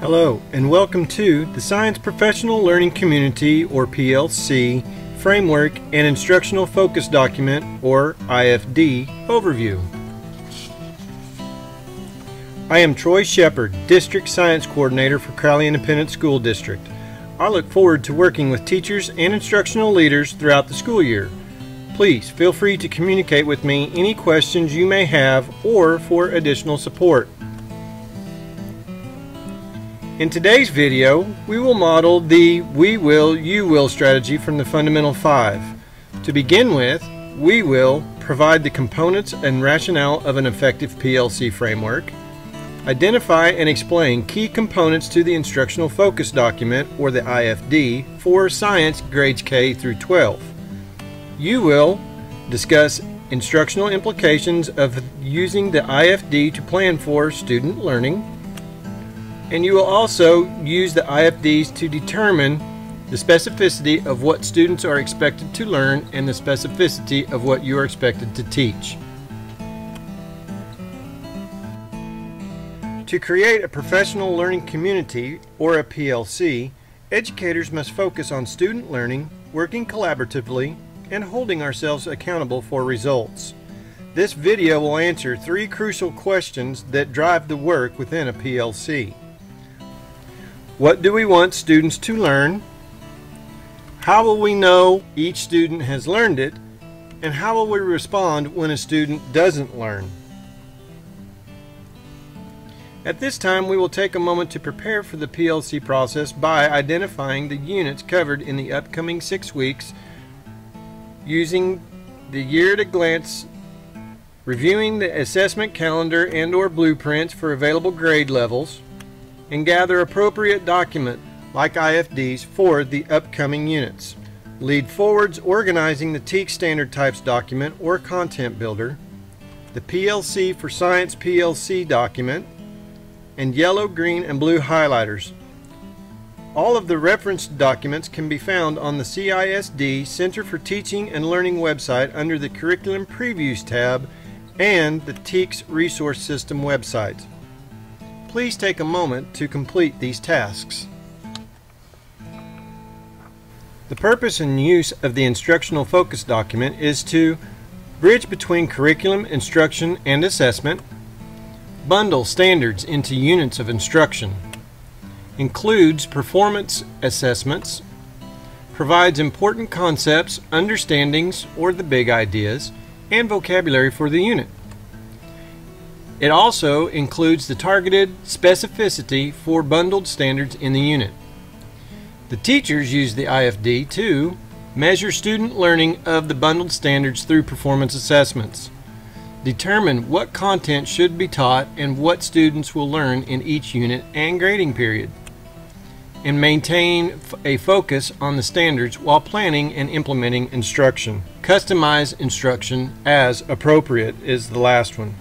Hello and welcome to the Science Professional Learning Community, or PLC, Framework and Instructional Focus Document, or IFD, Overview. I am Troy Shepard, District Science Coordinator for Crowley Independent School District. I look forward to working with teachers and instructional leaders throughout the school year. Please feel free to communicate with me any questions you may have or for additional support. In today's video, we will model the we will, you will strategy from the Fundamental 5. To begin with, we will provide the components and rationale of an effective PLC framework, identify and explain key components to the Instructional Focus Document, or the IFD, for Science grades K through 12. You will discuss instructional implications of using the IFD to plan for student learning, and you will also use the IFDs to determine the specificity of what students are expected to learn and the specificity of what you are expected to teach. To create a professional learning community, or a PLC, educators must focus on student learning, working collaboratively, and holding ourselves accountable for results. This video will answer 3 crucial questions that drive the work within a PLC. What do we want students to learn? How will we know each student has learned it? And how will we respond when a student doesn't learn? At this time, we will take a moment to prepare for the PLC process by identifying the units covered in the upcoming 6 weeks, using the year-at-a-glance, reviewing the assessment calendar and/or blueprints for available grade levels, and gather appropriate document like IFDs for the upcoming units. Lead forwards organizing the TEAC standard types document or content builder, the PLC for Science PLC document, and yellow, green, and blue highlighters. All of the referenced documents can be found on the CISD Center for Teaching and Learning website under the Curriculum Previews tab and the TEAC's Resource System website. Please take a moment to complete these tasks. The purpose and use of the Instructional Focus Document is to bridge between curriculum, instruction, and assessment, bundle standards into units of instruction, includes performance assessments, provides important concepts, understandings, or the big ideas, and vocabulary for the unit. It also includes the targeted specificity for bundled standards in the unit. The teachers use the IFD to measure student learning of the bundled standards through performance assessments, determine what content should be taught and what students will learn in each unit and grading period, and maintain a focus on the standards while planning and implementing instruction. Customize instruction as appropriate is the last one.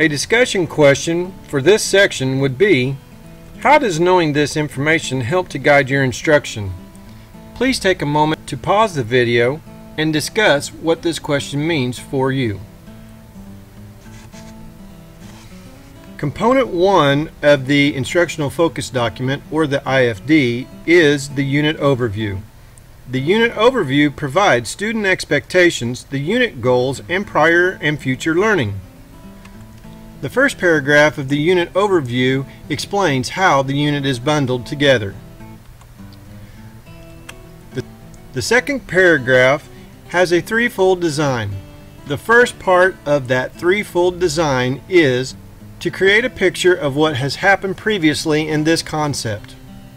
A discussion question for this section would be, how does knowing this information help to guide your instruction? Please take a moment to pause the video and discuss what this question means for you. Component 1 of the Instructional Focus Document, or the IFD, is the Unit Overview. The Unit Overview provides student expectations, the unit goals, and prior and future learning. The first paragraph of the Unit Overview explains how the unit is bundled together. The second paragraph has a threefold design. The first part of that threefold design is to create a picture of what has happened previously in this concept.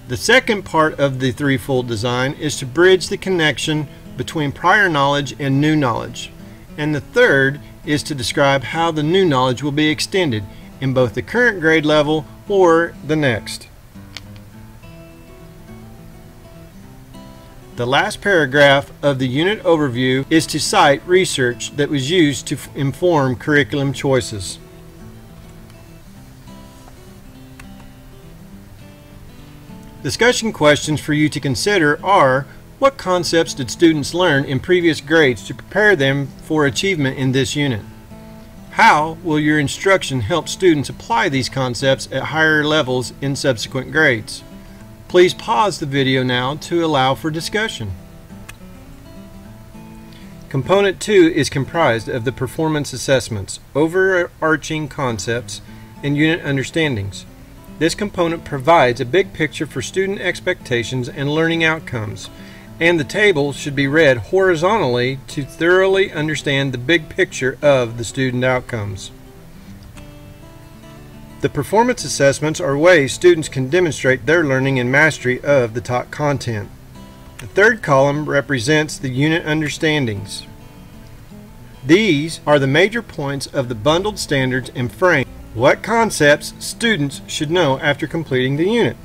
The second part of the threefold design is to bridge the connection between prior knowledge and new knowledge. And the third is to describe how the new knowledge will be extended in both the current grade level or the next. The last paragraph of the unit overview is to cite research that was used to inform curriculum choices. Discussion questions for you to consider are, what concepts did students learn in previous grades to prepare them for achievement in this unit? How will your instruction help students apply these concepts at higher levels in subsequent grades? Please pause the video now to allow for discussion. Component 2 is comprised of the performance assessments, overarching concepts, and unit understandings. This component provides a big picture for student expectations and learning outcomes, and the table should be read horizontally to thoroughly understand the big picture of the student outcomes. The performance assessments are ways students can demonstrate their learning and mastery of the taught content. The third column represents the unit understandings. These are the major points of the bundled standards and frame what concepts students should know after completing the unit.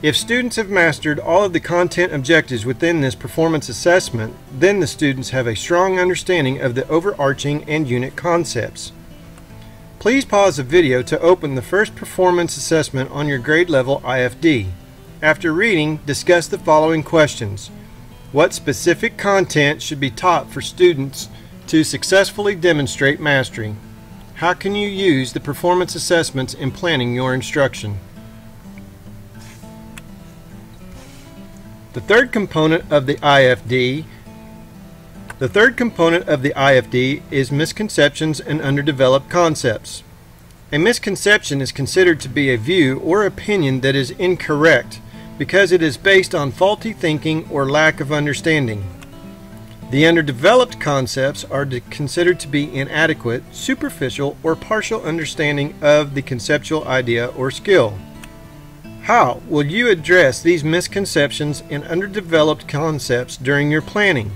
If students have mastered all of the content objectives within this performance assessment, then the students have a strong understanding of the overarching and unit concepts. Please pause the video to open the first performance assessment on your grade level IFD. After reading, discuss the following questions. What specific content should be taught for students to successfully demonstrate mastery? How can you use the performance assessments in planning your instruction? The third component of the IFD is misconceptions and underdeveloped concepts. A misconception is considered to be a view or opinion that is incorrect because it is based on faulty thinking or lack of understanding. The underdeveloped concepts are considered to be inadequate, superficial, or partial understanding of the conceptual idea or skill. How will you address these misconceptions and underdeveloped concepts during your planning?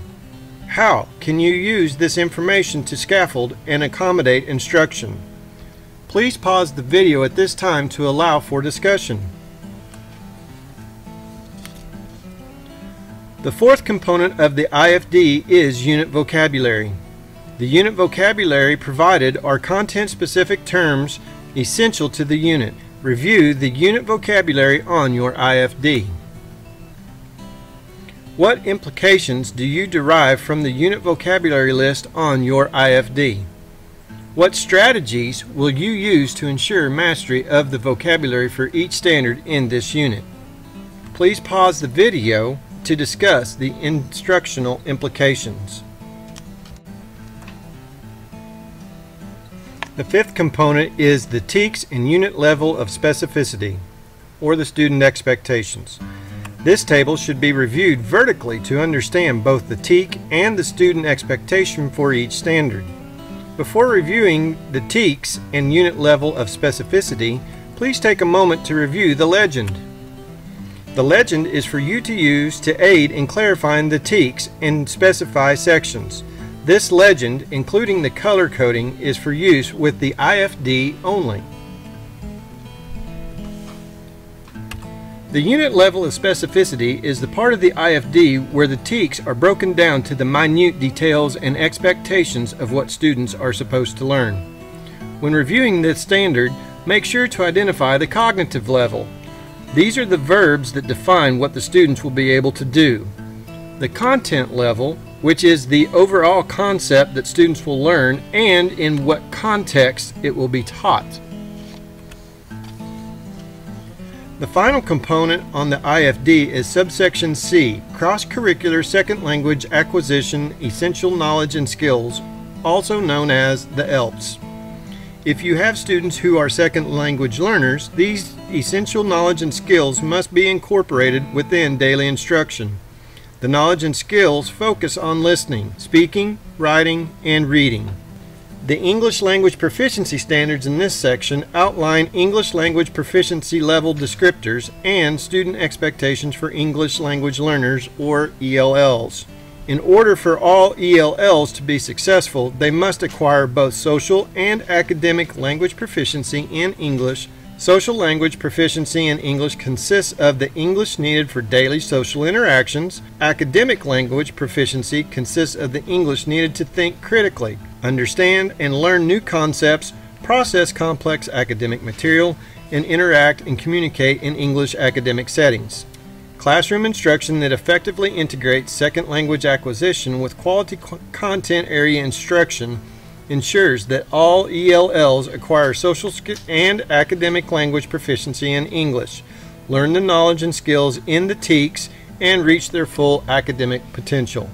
How can you use this information to scaffold and accommodate instruction? Please pause the video at this time to allow for discussion. The fourth component of the IFD is unit vocabulary. The unit vocabulary provided are content-specific terms essential to the unit. Review the unit vocabulary on your IFD. What implications do you derive from the unit vocabulary list on your IFD? What strategies will you use to ensure mastery of the vocabulary for each standard in this unit? Please pause the video to discuss the instructional implications. The fifth component is the TEKS and unit level of specificity, or the student expectations. This table should be reviewed vertically to understand both the TEK and the student expectation for each standard. Before reviewing the TEKS and unit level of specificity, please take a moment to review the legend. The legend is for you to use to aid in clarifying the TEKS and specify sections. This legend, including the color coding, is for use with the IFD only. The unit level of specificity is the part of the IFD where the TEKS are broken down to the minute details and expectations of what students are supposed to learn. When reviewing this standard, make sure to identify the cognitive level. These are the verbs that define what the students will be able to do. The content level, which is the overall concept that students will learn and in what context it will be taught. The final component on the IFD is subsection C, Cross-Curricular Second Language Acquisition Essential Knowledge and Skills, also known as the ELPS. If you have students who are second language learners, these essential knowledge and skills must be incorporated within daily instruction. The knowledge and skills focus on listening, speaking, writing, and reading. The English language proficiency standards in this section outline English language proficiency level descriptors and student expectations for English language learners, or ELLs. In order for all ELLs to be successful, they must acquire both social and academic language proficiency in English. Social language proficiency in English consists of the English needed for daily social interactions. Academic language proficiency consists of the English needed to think critically, understand and learn new concepts, process complex academic material, and interact and communicate in English academic settings. Classroom instruction that effectively integrates second language acquisition with quality content area instruction ensures that all ELLs acquire social and academic language proficiency in English, learn the knowledge and skills in the TEKS, and reach their full academic potential.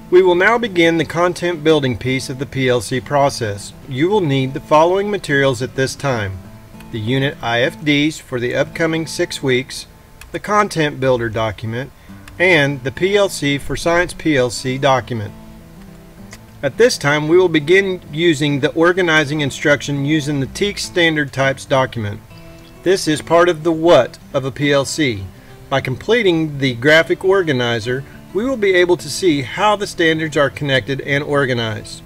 We will now begin the content building piece of the PLC process. You will need the following materials at this time: the unit IFDs for the upcoming 6 weeks, the content builder document, and the PLC for Science PLC document. At this time, we will begin using the organizing instruction using the TEKS standard types document. This is part of the what of a PLC. By completing the graphic organizer, we will be able to see how the standards are connected and organized.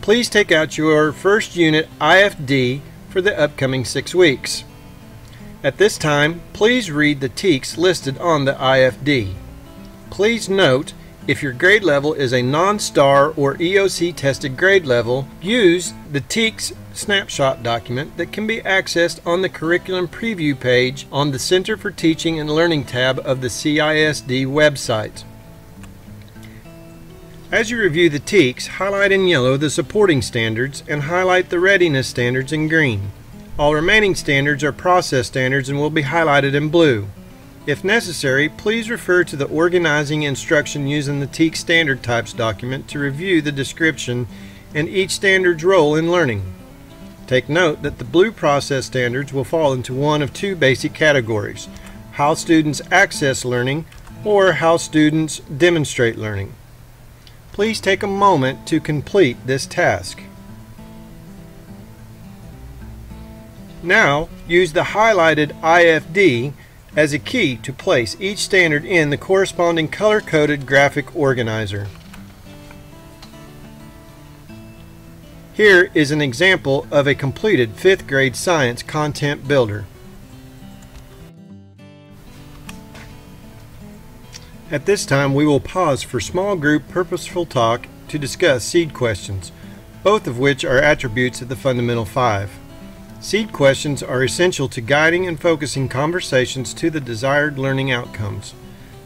Please take out your first unit IFD for the upcoming 6 weeks. At this time, please read the TEKS listed on the IFD. Please note, if your grade level is a non-STAR or EOC tested grade level, use the TEKS snapshot document that can be accessed on the curriculum preview page on the Center for Teaching and Learning tab of the CISD website. As you review the TEKS, highlight in yellow the supporting standards and highlight the readiness standards in green. All remaining standards are process standards and will be highlighted in blue. If necessary, please refer to the organizing instruction using the TEKS standard types document to review the description and each standard's role in learning. Take note that the blue process standards will fall into one of two basic categories: how students access learning or how students demonstrate learning. Please take a moment to complete this task. Now, use the highlighted IFD as a key to place each standard in the corresponding color-coded graphic organizer. Here is an example of a completed 5th grade science content builder. At this time, we will pause for small group purposeful talk to discuss seed questions, both of which are attributes of the Fundamental 5. Seed questions are essential to guiding and focusing conversations to the desired learning outcomes.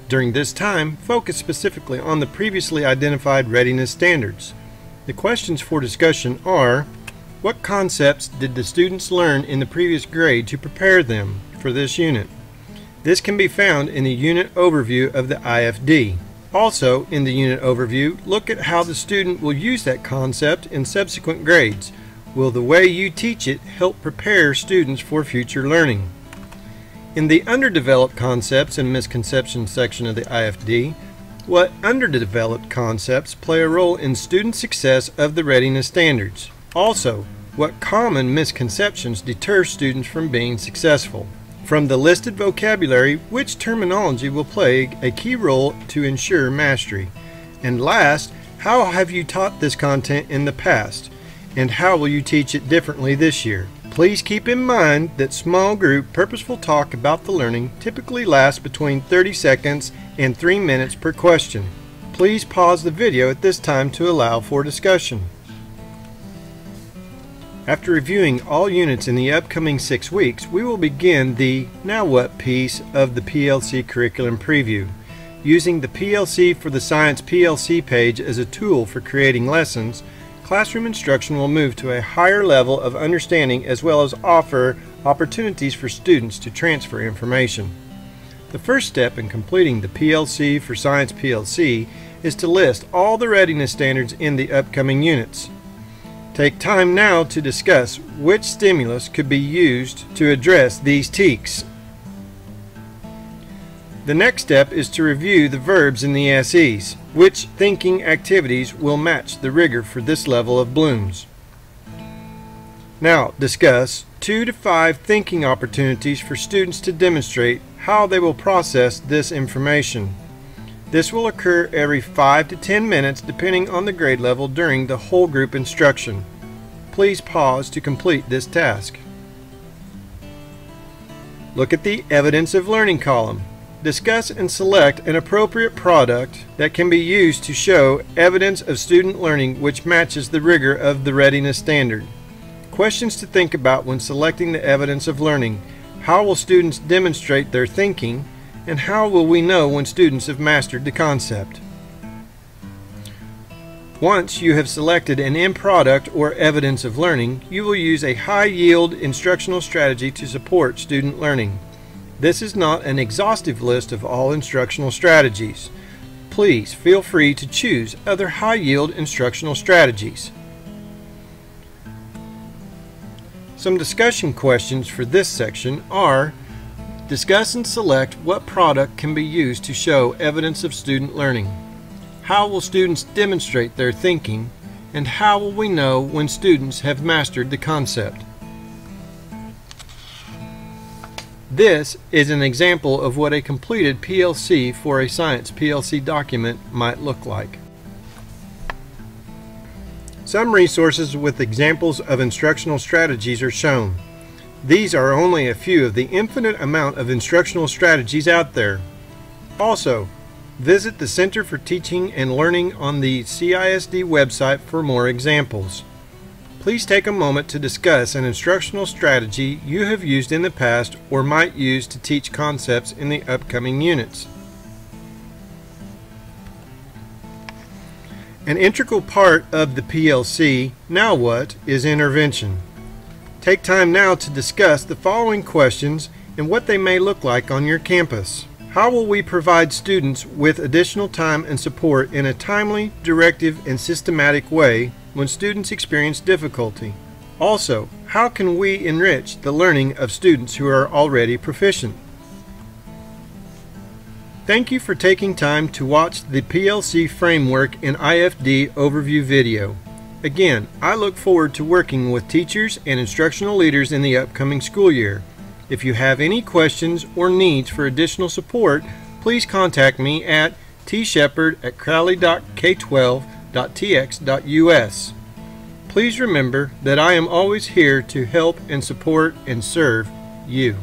During this time, focus specifically on the previously identified readiness standards. The questions for discussion are: what concepts did the students learn in the previous grade to prepare them for this unit? This can be found in the unit overview of the IFD. Also, in the unit overview, look at how the student will use that concept in subsequent grades. Will the way you teach it help prepare students for future learning? In the underdeveloped concepts and misconceptions section of the IFD, what underdeveloped concepts play a role in student success of the readiness standards? Also, what common misconceptions deter students from being successful? From the listed vocabulary, which terminology will play a key role to ensure mastery? And last, how have you taught this content in the past? And how will you teach it differently this year? Please keep in mind that small group purposeful talk about the learning typically lasts between 30 seconds and 3 minutes per question. Please pause the video at this time to allow for discussion. After reviewing all units in the upcoming 6 weeks, we will begin the Now What piece of the PLC curriculum preview. Using the PLC for the Science PLC page as a tool for creating lessons, classroom instruction will move to a higher level of understanding as well as offer opportunities for students to transfer information. The first step in completing the PLC for Science PLC is to list all the readiness standards in the upcoming units. Take time now to discuss which stimulus could be used to address these TEKS. The next step is to review the verbs in the SEs. Which thinking activities will match the rigor for this level of blooms? Now discuss 2 to 5 thinking opportunities for students to demonstrate how they will process this information. This will occur every 5 to 10 minutes depending on the grade level during the whole group instruction. Please pause to complete this task. Look at the Evidence of Learning column. Discuss and select an appropriate product that can be used to show evidence of student learning which matches the rigor of the readiness standard. Questions to think about when selecting the evidence of learning. How will students demonstrate their thinking, and how will we know when students have mastered the concept? Once you have selected an end product or evidence of learning, you will use a high-yield instructional strategy to support student learning. This is not an exhaustive list of all instructional strategies. Please feel free to choose other high-yield instructional strategies. Some discussion questions for this section are: discuss and select what product can be used to show evidence of student learning. How will students demonstrate their thinking, and how will we know when students have mastered the concept? This is an example of what a completed PLC for a science PLC document might look like. Some resources with examples of instructional strategies are shown. These are only a few of the infinite amount of instructional strategies out there. Also, visit the Center for Teaching and Learning on the CISD website for more examples. Please take a moment to discuss an instructional strategy you have used in the past or might use to teach concepts in the upcoming units. An integral part of the PLC, Now What, is intervention. Take time now to discuss the following questions and what they may look like on your campus. How will we provide students with additional time and support in a timely, directive, and systematic way when students experience difficulty? Also, how can we enrich the learning of students who are already proficient? Thank you for taking time to watch the PLC Framework in IFD overview video. Again, I look forward to working with teachers and instructional leaders in the upcoming school year. If you have any questions or needs for additional support, please contact me at tshepard@crowley.k12.tx.us. Please remember that I am always here to help and support and serve you.